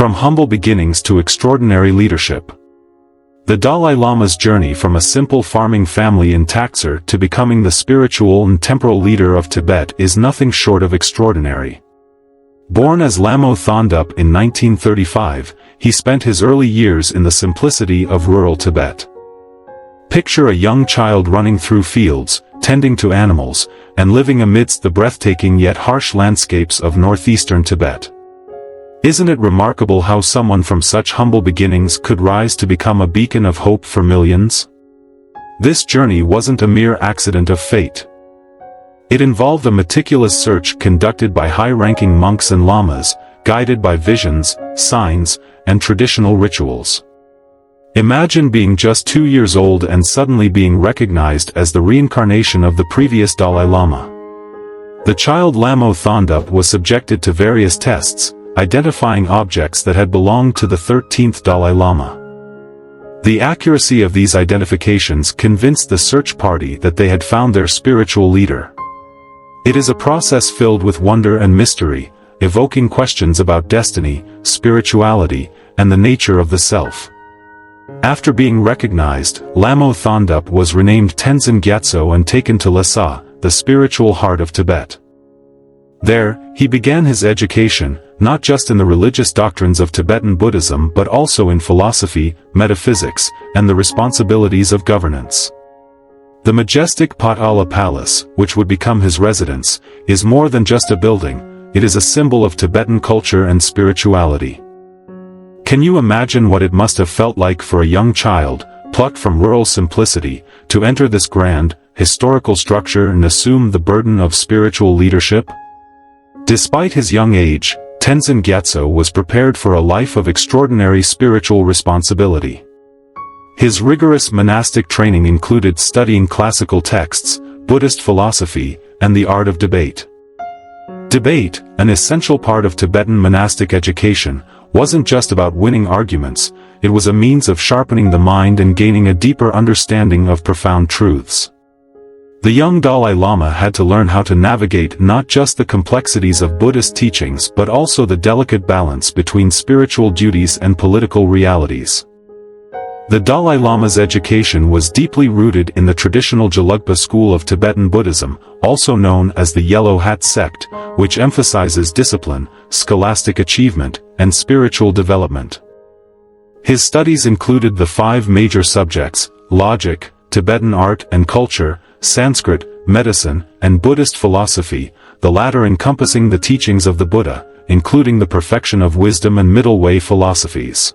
From humble beginnings to extraordinary leadership. The Dalai Lama's journey from a simple farming family in Taktser to becoming the spiritual and temporal leader of Tibet is nothing short of extraordinary. Born as Lhamo Thondup in 1935, he spent his early years in the simplicity of rural Tibet. Picture a young child running through fields, tending to animals, and living amidst the breathtaking yet harsh landscapes of northeastern Tibet. Isn't it remarkable how someone from such humble beginnings could rise to become a beacon of hope for millions? This journey wasn't a mere accident of fate. It involved a meticulous search conducted by high-ranking monks and lamas, guided by visions, signs, and traditional rituals. Imagine being just 2 years old and suddenly being recognized as the reincarnation of the previous Dalai Lama. The child Lhamo Thondup was subjected to various tests, identifying objects that had belonged to the 13th Dalai Lama. The accuracy of these identifications convinced the search party that they had found their spiritual leader. It is a process filled with wonder and mystery, evoking questions about destiny, spirituality, and the nature of the self. After being recognized, Lhamo Thondup was renamed Tenzin Gyatso and taken to Lhasa, the spiritual heart of Tibet. There, he began his education, not just in the religious doctrines of Tibetan Buddhism but also in philosophy, metaphysics, and the responsibilities of governance. The majestic Potala Palace, which would become his residence, is more than just a building, it is a symbol of Tibetan culture and spirituality. Can you imagine what it must have felt like for a young child, plucked from rural simplicity, to enter this grand, historical structure and assume the burden of spiritual leadership? Despite his young age, Tenzin Gyatso was prepared for a life of extraordinary spiritual responsibility. His rigorous monastic training included studying classical texts, Buddhist philosophy, and the art of debate. Debate, an essential part of Tibetan monastic education, wasn't just about winning arguments, it was a means of sharpening the mind and gaining a deeper understanding of profound truths. The young Dalai Lama had to learn how to navigate not just the complexities of Buddhist teachings but also the delicate balance between spiritual duties and political realities. The Dalai Lama's education was deeply rooted in the traditional Gelugpa school of Tibetan Buddhism, also known as the Yellow Hat sect, which emphasizes discipline, scholastic achievement, and spiritual development. His studies included the 5 major subjects: logic, Tibetan art and culture, Sanskrit, medicine, and Buddhist philosophy, the latter encompassing the teachings of the Buddha, including the perfection of wisdom and middle way philosophies.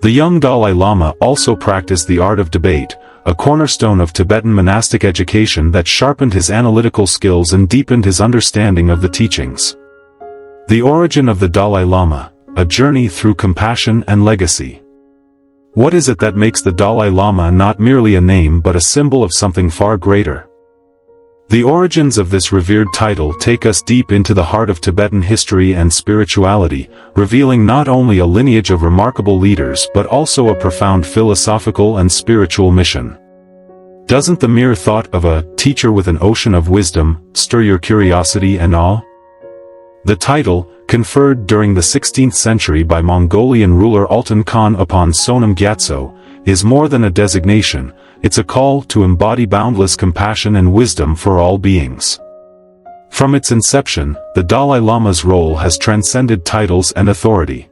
The young Dalai Lama also practiced the art of debate, a cornerstone of Tibetan monastic education that sharpened his analytical skills and deepened his understanding of the teachings. The origin of the Dalai Lama, a journey through compassion and legacy. What is it that makes the Dalai Lama not merely a name but a symbol of something far greater? The origins of this revered title take us deep into the heart of Tibetan history and spirituality, revealing not only a lineage of remarkable leaders but also a profound philosophical and spiritual mission. Doesn't the mere thought of a teacher with an ocean of wisdom stir your curiosity and awe? The title, conferred during the 16th century by Mongolian ruler Ultan Khan upon Sonam Gyatso, is more than a designation, it's a call to embody boundless compassion and wisdom for all beings. From its inception, the Dalai Lama's role has transcended titles and authority.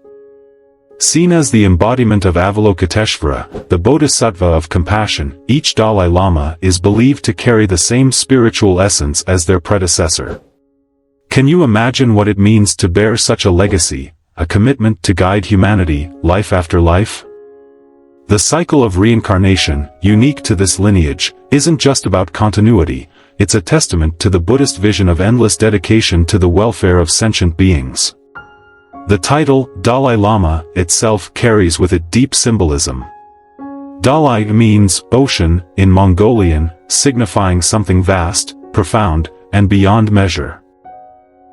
Seen as the embodiment of Avalokiteshvara, the Bodhisattva of compassion, each Dalai Lama is believed to carry the same spiritual essence as their predecessor. Can you imagine what it means to bear such a legacy, a commitment to guide humanity, life after life? The cycle of reincarnation, unique to this lineage, isn't just about continuity, it's a testament to the Buddhist vision of endless dedication to the welfare of sentient beings. The title, Dalai Lama, itself carries with it deep symbolism. Dalai means ocean in Mongolian, signifying something vast, profound, and beyond measure.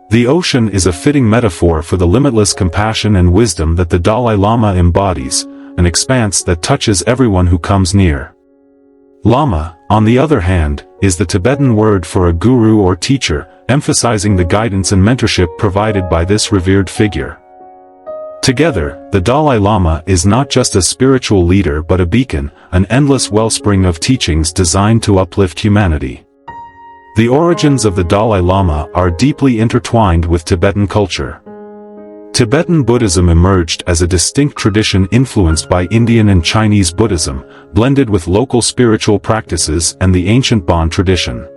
The ocean is a fitting metaphor for the limitless compassion and wisdom that the Dalai Lama embodies, an expanse that touches everyone who comes near. Lama, on the other hand, is the Tibetan word for a guru or teacher, emphasizing the guidance and mentorship provided by this revered figure. Together, the Dalai Lama is not just a spiritual leader but a beacon, an endless wellspring of teachings designed to uplift humanity. The origins of the Dalai Lama are deeply intertwined with Tibetan culture. Tibetan Buddhism emerged as a distinct tradition influenced by Indian and Chinese Buddhism, blended with local spiritual practices and the ancient Bon tradition.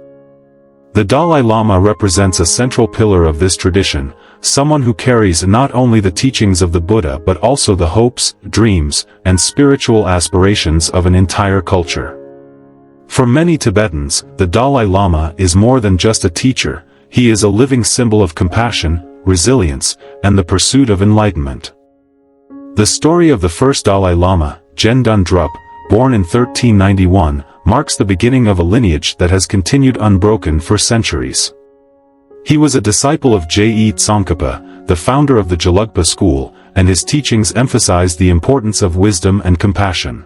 The Dalai Lama represents a central pillar of this tradition, someone who carries not only the teachings of the Buddha but also the hopes, dreams, and spiritual aspirations of an entire culture. For many Tibetans, the Dalai Lama is more than just a teacher. He is a living symbol of compassion, resilience, and the pursuit of enlightenment. The story of the first Dalai Lama, Gendun Drup, born in 1391, marks the beginning of a lineage that has continued unbroken for centuries. He was a disciple of Je Tsongkhapa, the founder of the Gelugpa school, and his teachings emphasized the importance of wisdom and compassion.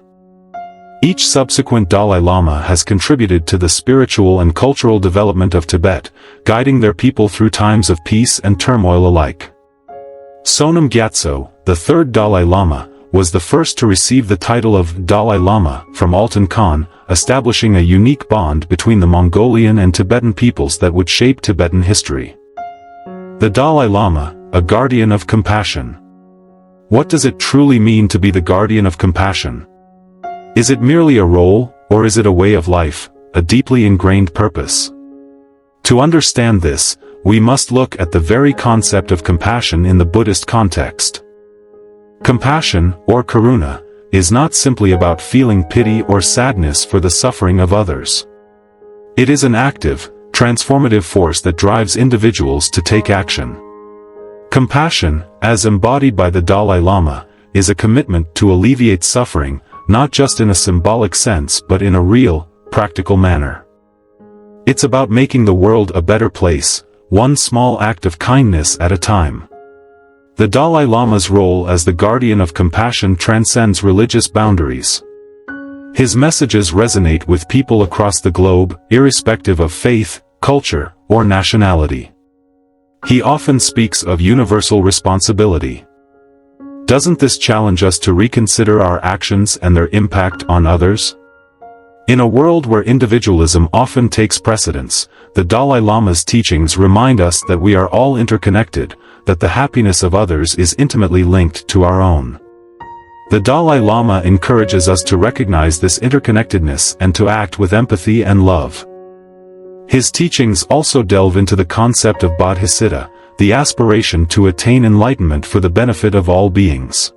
Each subsequent Dalai Lama has contributed to the spiritual and cultural development of Tibet, guiding their people through times of peace and turmoil alike. Sonam Gyatso, the third Dalai Lama, was the first to receive the title of Dalai Lama from Altan Khan, establishing a unique bond between the Mongolian and Tibetan peoples that would shape Tibetan history. The Dalai Lama, a guardian of compassion. What does it truly mean to be the guardian of compassion? Is it merely a role, or is it a way of life, a deeply ingrained purpose? To understand this, we must look at the very concept of compassion in the Buddhist context. Compassion, or karuna, is not simply about feeling pity or sadness for the suffering of others. It is an active, transformative force that drives individuals to take action. Compassion, as embodied by the Dalai Lama, is a commitment to alleviate suffering, not just in a symbolic sense but in a real, practical manner. It's about making the world a better place, one small act of kindness at a time. The Dalai Lama's role as the guardian of compassion transcends religious boundaries. His messages resonate with people across the globe, irrespective of faith, culture, or nationality. He often speaks of universal responsibility. Doesn't this challenge us to reconsider our actions and their impact on others? In a world where individualism often takes precedence, the Dalai Lama's teachings remind us that we are all interconnected, that the happiness of others is intimately linked to our own. The Dalai Lama encourages us to recognize this interconnectedness and to act with empathy and love. His teachings also delve into the concept of bodhicitta, the aspiration to attain enlightenment for the benefit of all beings.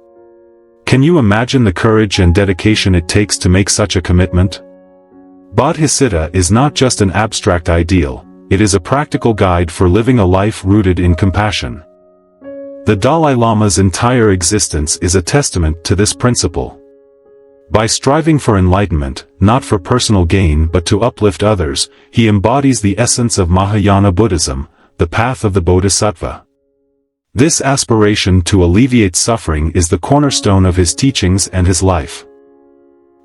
Can you imagine the courage and dedication it takes to make such a commitment? Bodhicitta is not just an abstract ideal, it is a practical guide for living a life rooted in compassion. The Dalai Lama's entire existence is a testament to this principle. By striving for enlightenment, not for personal gain but to uplift others, he embodies the essence of Mahayana Buddhism, the path of the Bodhisattva. This aspiration to alleviate suffering is the cornerstone of his teachings and his life.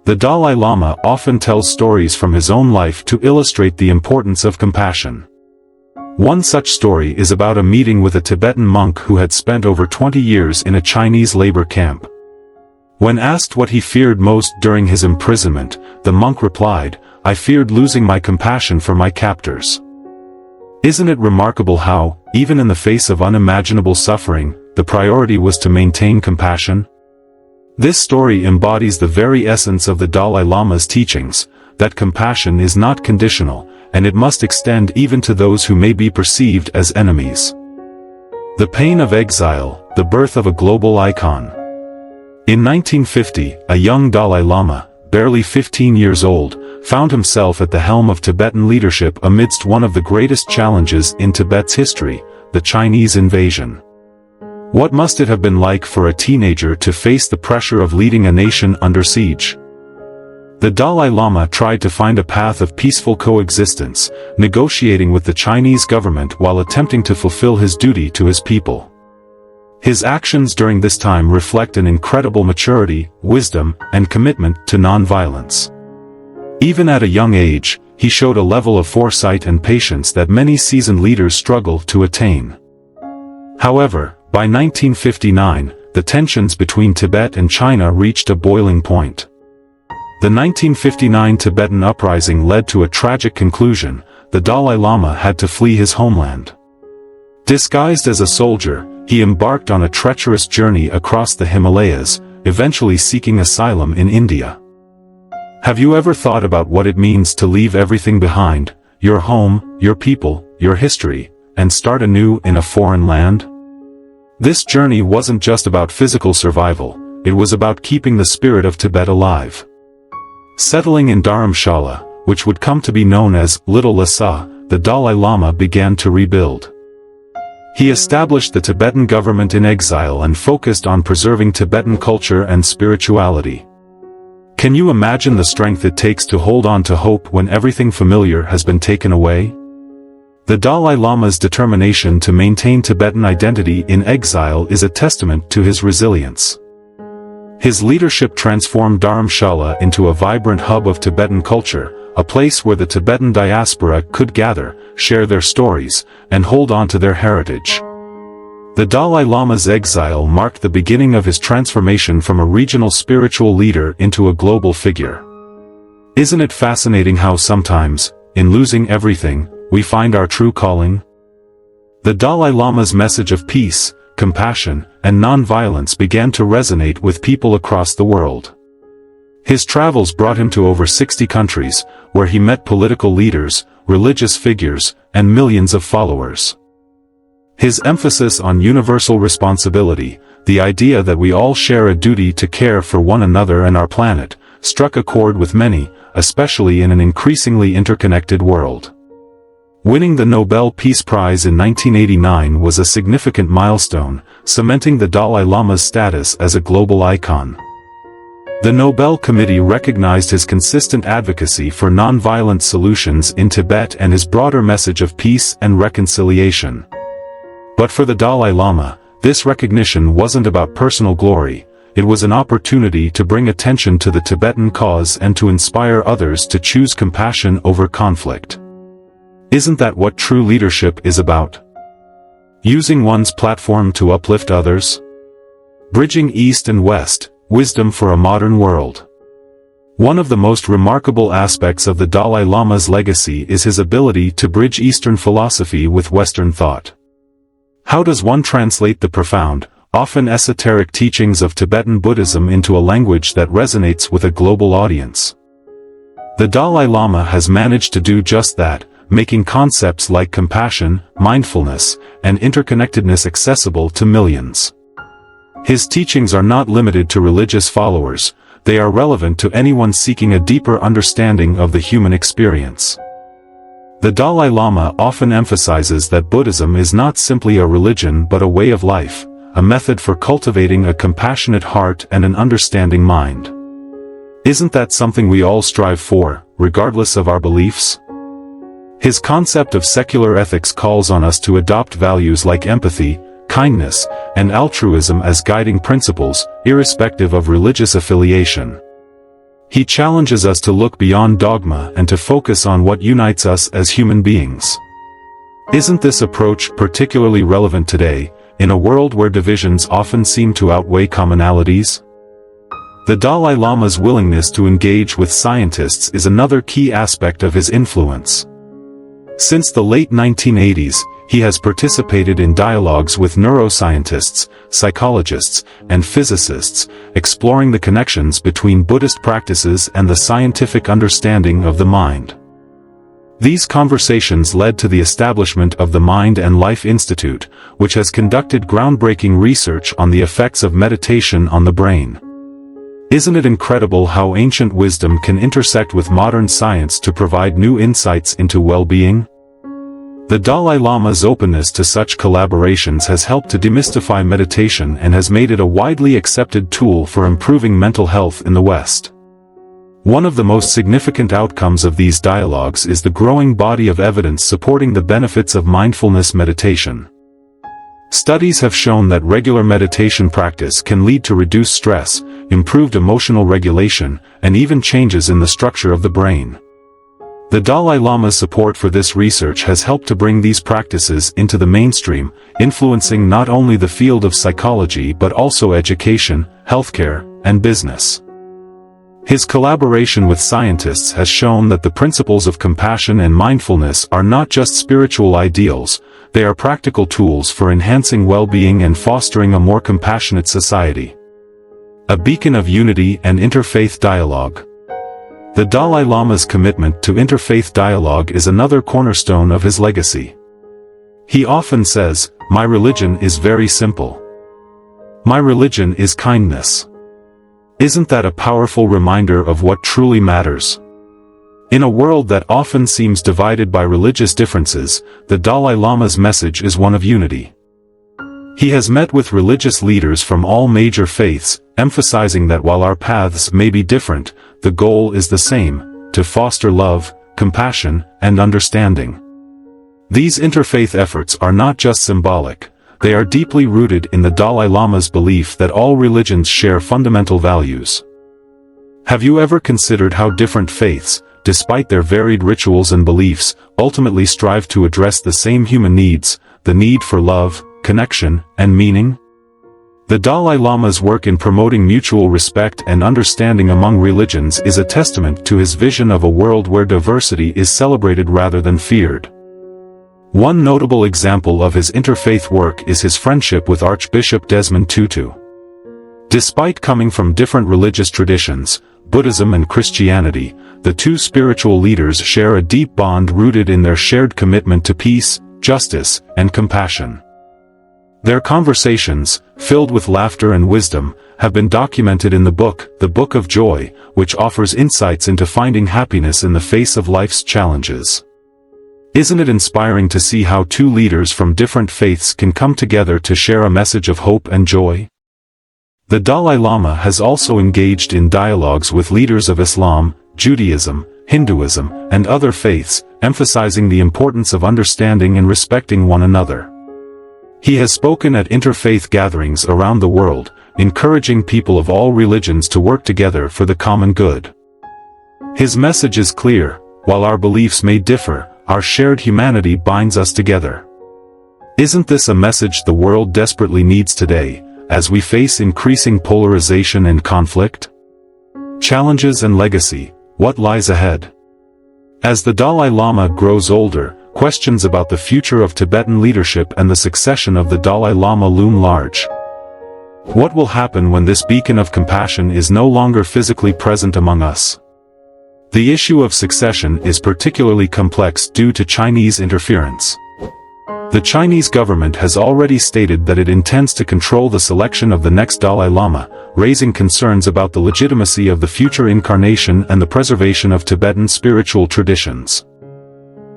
The Dalai Lama often tells stories from his own life to illustrate the importance of compassion. One such story is about a meeting with a Tibetan monk who had spent over 20 years in a Chinese labor camp. When asked what he feared most during his imprisonment, the monk replied, "I feared losing my compassion for my captors." Isn't it remarkable how, even in the face of unimaginable suffering, the priority was to maintain compassion? This story embodies the very essence of the Dalai Lama's teachings, that compassion is not conditional, and it must extend even to those who may be perceived as enemies. The Pain of Exile, the birth of a global icon. In 1950, a young Dalai Lama, barely 15 years old, found himself at the helm of Tibetan leadership amidst one of the greatest challenges in Tibet's history, the Chinese invasion. What must it have been like for a teenager to face the pressure of leading a nation under siege? The Dalai Lama tried to find a path of peaceful coexistence, negotiating with the Chinese government while attempting to fulfill his duty to his people. His actions during this time reflect an incredible maturity, wisdom, and commitment to non-violence. Even at a young age, he showed a level of foresight and patience that many seasoned leaders struggle to attain. However, by 1959, the tensions between Tibet and China reached a boiling point. The 1959 Tibetan uprising led to a tragic conclusion. The Dalai Lama had to flee his homeland. Disguised as a soldier, he embarked on a treacherous journey across the Himalayas, eventually seeking asylum in India. Have you ever thought about what it means to leave everything behind, your home, your people, your history, and start anew in a foreign land? This journey wasn't just about physical survival, it was about keeping the spirit of Tibet alive. Settling in Dharamshala, which would come to be known as Little Lhasa, the Dalai Lama began to rebuild. He established the Tibetan government in exile and focused on preserving Tibetan culture and spirituality. Can you imagine the strength it takes to hold on to hope when everything familiar has been taken away? The Dalai Lama's determination to maintain Tibetan identity in exile is a testament to his resilience. His leadership transformed Dharamshala into a vibrant hub of Tibetan culture, a place where the Tibetan diaspora could gather, share their stories, and hold on to their heritage. The Dalai Lama's exile marked the beginning of his transformation from a regional spiritual leader into a global figure. Isn't it fascinating how sometimes, in losing everything, we find our true calling? The Dalai Lama's message of peace, compassion, and non-violence began to resonate with people across the world. His travels brought him to over 60 countries, where he met political leaders, religious figures, and millions of followers. His emphasis on universal responsibility, the idea that we all share a duty to care for one another and our planet, struck a chord with many, especially in an increasingly interconnected world. Winning the Nobel Peace Prize in 1989 was a significant milestone, cementing the Dalai Lama's status as a global icon. The Nobel Committee recognized his consistent advocacy for non-violent solutions in Tibet and his broader message of peace and reconciliation. But for the Dalai Lama, this recognition wasn't about personal glory, it was an opportunity to bring attention to the Tibetan cause and to inspire others to choose compassion over conflict. Isn't that what true leadership is about? Using one's platform to uplift others? Bridging East and West, wisdom for a modern world. One of the most remarkable aspects of the Dalai Lama's legacy is his ability to bridge Eastern philosophy with Western thought. How does one translate the profound, often esoteric teachings of Tibetan Buddhism into a language that resonates with a global audience? The Dalai Lama has managed to do just that, making concepts like compassion, mindfulness, and interconnectedness accessible to millions. His teachings are not limited to religious followers, they are relevant to anyone seeking a deeper understanding of the human experience. The Dalai Lama often emphasizes that Buddhism is not simply a religion but a way of life, a method for cultivating a compassionate heart and an understanding mind. Isn't that something we all strive for, regardless of our beliefs? His concept of secular ethics calls on us to adopt values like empathy, kindness, and altruism as guiding principles, irrespective of religious affiliation. He challenges us to look beyond dogma and to focus on what unites us as human beings. Isn't this approach particularly relevant today, in a world where divisions often seem to outweigh commonalities? The Dalai Lama's willingness to engage with scientists is another key aspect of his influence. Since the late 1980s, he has participated in dialogues with neuroscientists, psychologists, and physicists, exploring the connections between Buddhist practices and the scientific understanding of the mind. These conversations led to the establishment of the Mind and Life Institute, which has conducted groundbreaking research on the effects of meditation on the brain. Isn't it incredible how ancient wisdom can intersect with modern science to provide new insights into well-being? The Dalai Lama's openness to such collaborations has helped to demystify meditation and has made it a widely accepted tool for improving mental health in the West. One of the most significant outcomes of these dialogues is the growing body of evidence supporting the benefits of mindfulness meditation. Studies have shown that regular meditation practice can lead to reduced stress, improved emotional regulation, and even changes in the structure of the brain. The Dalai Lama's support for this research has helped to bring these practices into the mainstream, influencing not only the field of psychology but also education, healthcare, and business. His collaboration with scientists has shown that the principles of compassion and mindfulness are not just spiritual ideals, they are practical tools for enhancing well-being and fostering a more compassionate society. A beacon of unity and interfaith dialogue. The Dalai Lama's commitment to interfaith dialogue is another cornerstone of his legacy. He often says, "My religion is very simple. My religion is kindness." Isn't that a powerful reminder of what truly matters? In a world that often seems divided by religious differences, the Dalai Lama's message is one of unity. He has met with religious leaders from all major faiths, emphasizing that while our paths may be different, the goal is the same, to foster love, compassion, and understanding. These interfaith efforts are not just symbolic, they are deeply rooted in the Dalai Lama's belief that all religions share fundamental values. Have you ever considered how different faiths, despite their varied rituals and beliefs, ultimately strive to address the same human needs, the need for love, connection, and meaning? The Dalai Lama's work in promoting mutual respect and understanding among religions is a testament to his vision of a world where diversity is celebrated rather than feared. One notable example of his interfaith work is his friendship with Archbishop Desmond Tutu. Despite coming from different religious traditions, Buddhism and Christianity, the two spiritual leaders share a deep bond rooted in their shared commitment to peace, justice, and compassion. Their conversations, filled with laughter and wisdom, have been documented in the Book of Joy, which offers insights into finding happiness in the face of life's challenges. Isn't it inspiring to see how two leaders from different faiths can come together to share a message of hope and joy? The Dalai Lama has also engaged in dialogues with leaders of Islam, Judaism, Hinduism, and other faiths, emphasizing the importance of understanding and respecting one another. He has spoken at interfaith gatherings around the world, encouraging people of all religions to work together for the common good. His message is clear: while our beliefs may differ, our shared humanity binds us together. Isn't this a message the world desperately needs today, as we face increasing polarization and conflict? Challenges and legacy: what lies ahead? As the Dalai Lama grows older, questions about the future of Tibetan leadership and the succession of the Dalai Lama loom large. What will happen when this beacon of compassion is no longer physically present among us? The issue of succession is particularly complex due to Chinese interference. The Chinese government has already stated that it intends to control the selection of the next Dalai Lama, raising concerns about the legitimacy of the future incarnation and the preservation of Tibetan spiritual traditions.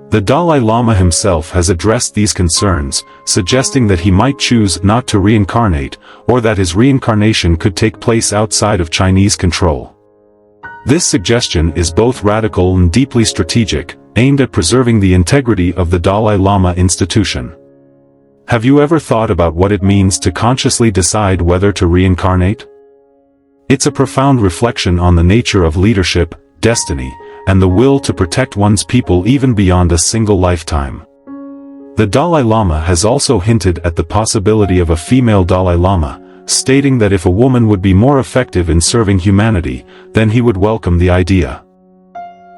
The Dalai Lama himself has addressed these concerns, suggesting that he might choose not to reincarnate, or that his reincarnation could take place outside of Chinese control. This suggestion is both radical and deeply strategic, aimed at preserving the integrity of the Dalai Lama institution. Have you ever thought about what it means to consciously decide whether to reincarnate? It's a profound reflection on the nature of leadership, destiny, and the will to protect one's people even beyond a single lifetime. The Dalai Lama has also hinted at the possibility of a female Dalai Lama, stating that if a woman would be more effective in serving humanity, then he would welcome the idea.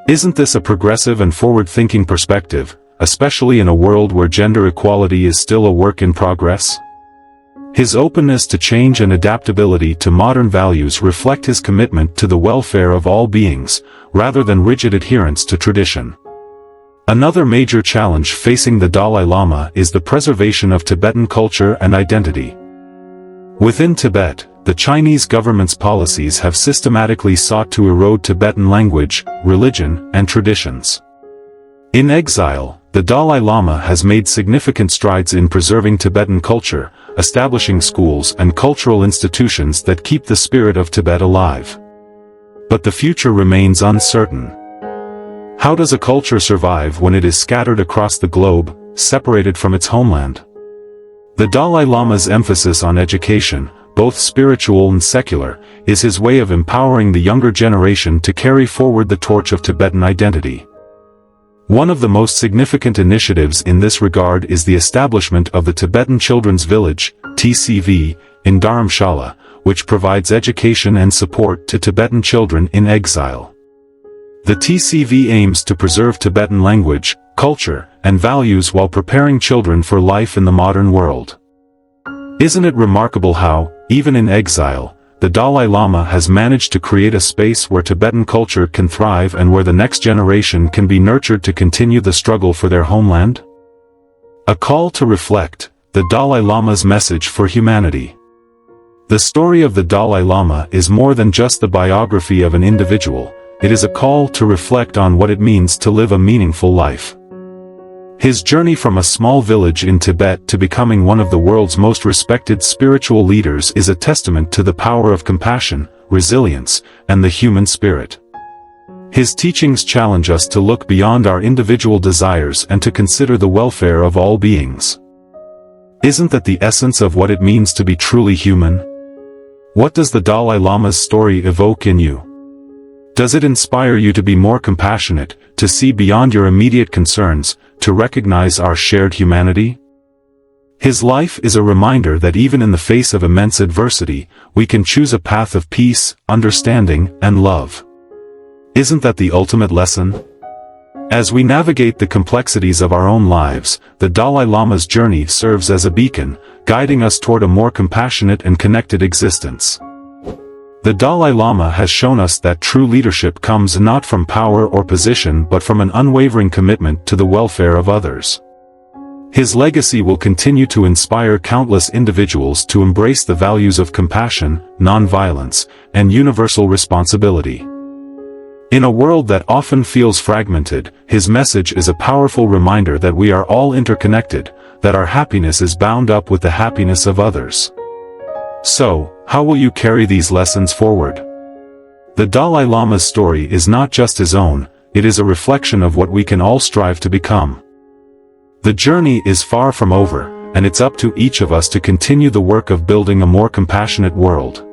Isn't this a progressive and forward-thinking perspective, especially in a world where gender equality is still a work in progress? His openness to change and adaptability to modern values reflect his commitment to the welfare of all beings, rather than rigid adherence to tradition. Another major challenge facing the Dalai Lama is the preservation of Tibetan culture and identity. Within Tibet, the Chinese government's policies have systematically sought to erode Tibetan language, religion, and traditions. In Exile, the Dalai Lama has made significant strides in preserving Tibetan culture, establishing schools and cultural institutions that keep the spirit of Tibet alive. But the future remains uncertain. How does a culture survive when it is scattered across the globe, separated from its homeland? The Dalai Lama's emphasis on education, both spiritual and secular, is his way of empowering the younger generation to carry forward the torch of Tibetan identity. One of the most significant initiatives in this regard is the establishment of the Tibetan Children's Village, TCV, in Dharamshala, which provides education and support to Tibetan children in exile. The TCV aims to preserve Tibetan language, culture, and values while preparing children for life in the modern world. Isn't it remarkable how, even in exile, the Dalai Lama has managed to create a space where Tibetan culture can thrive and where the next generation can be nurtured to continue the struggle for their homeland? A call to reflect, the Dalai Lama's message for humanity. The story of the Dalai Lama is more than just the biography of an individual, it is a call to reflect on what it means to live a meaningful life. His journey from a small village in Tibet to becoming one of the world's most respected spiritual leaders is a testament to the power of compassion, resilience, and the human spirit. His teachings challenge us to look beyond our individual desires and to consider the welfare of all beings. Isn't that the essence of what it means to be truly human? What does the Dalai Lama's story evoke in you? Does it inspire you to be more compassionate, to see beyond your immediate concerns, to recognize our shared humanity? His life is a reminder that even in the face of immense adversity, we can choose a path of peace, understanding, and love. Isn't that the ultimate lesson? As we navigate the complexities of our own lives, the Dalai Lama's journey serves as a beacon, guiding us toward a more compassionate and connected existence. The Dalai Lama has shown us that true leadership comes not from power or position but from an unwavering commitment to the welfare of others. His legacy will continue to inspire countless individuals to embrace the values of compassion, nonviolence, and universal responsibility. In a world that often feels fragmented, his message is a powerful reminder that we are all interconnected, that our happiness is bound up with the happiness of others. So, how will you carry these lessons forward? The Dalai Lama's story is not just his own, it is a reflection of what we can all strive to become. The journey is far from over, and it's up to each of us to continue the work of building a more compassionate world.